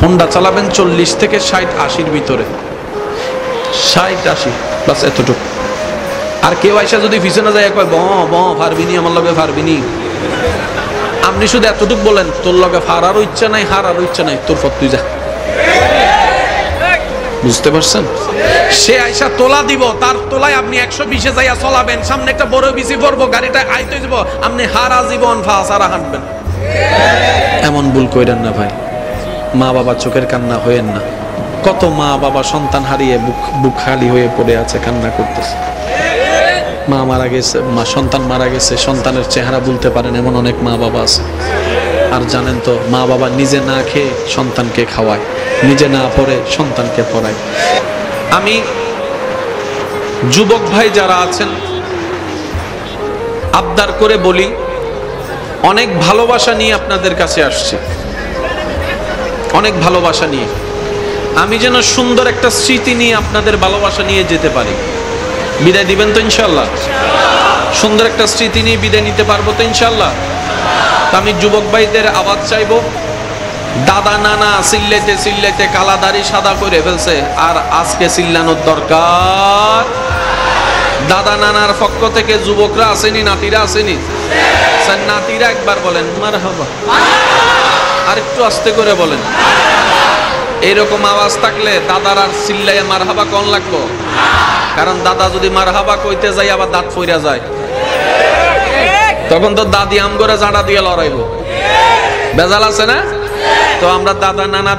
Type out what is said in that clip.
Honda চালাবেন 40 থেকে 60-80-র ভিতরে, 60-80 বাস এতটুকু। আর কেউ আইসা যদি পিছনে যায় কয় ব ব ফারবিনি, আমার লগে ফারবিনি, আপনি শুধু এতটুকু বলেন তোর লগে ফারারও ইচ্ছা নাই, হারারও ইচ্ছা নাই, তোর ফত তুই যা। বুঝতে পারছেন? সে আইসা তোলা দিব, তার তোলায় আপনি 120-এ যাইয়া চলাবেন, সামনে একটা বড় বিসি পড়বো, গাড়িটা আইতে যাব, আপনি হারা জীবন ফাসারা হাঁটবেন। এমন ভুল কইরেন না ভাই, মা বাবা চোখের কান্না হয়েন না। কত মা বাবা সন্তান হারিয়ে বুক খালি হয়ে পড়ে আছে, কান্না করতেছে। মা মারা গেছে, সন্তান মারা গেছে, সন্তানের চেহারা বলতে পারেন এমন অনেক মা বাবা আছে। আর জানেন তো, মা বাবা নিজে না খেয়ে সন্তানকে খাওয়ায়, নিজে না পড়ে সন্তানকে পড়ায়। আমি যুবক ভাই যারা আছেন আবদার করে বলি, অনেক ভালোবাসা নিয়ে আপনাদের কাছে আসছি, অনেক ভালোবাসা নিয়ে। আমি যেন সুন্দর একটা স্মৃতি নিয়ে আপনাদের ভালোবাসা নিয়ে যেতে পারি। বিদায় দিবেন তো ইনশাল্লাহ? সুন্দর একটা স্মৃতি নিয়ে বিদায় নিতে পারবো তো ইনশাল্লাহ? আমি যুবক ভাইদের আওয়াজ চাইবো, দাদা নানা চিল্লাইতে চিল্লাইতে কালা দাড়ি সাদা করে ফেলছে, আর আজকে চিল্লানোর দরকার। দাদা নানার পক্ষ থেকে যুবকরা আসেনি, নাতিরা আসেনি? নাতিরা একবার বলেন মারহাবা, আর একটু আস্তে করে বলেন। এইরকম আওয়াজ থাকলে দাদার আর চিল্লাইয়া মারহাবা কোন লাগবো? কারণ দাদা যদি মারহাবা কইতে যাই আবার দাঁত ফইরা যায়, তখন তো দাদি আম করে জাঁড়া দিয়ে লড়াইবো। বেজাল আছে না? তো আমরা দাদা নানা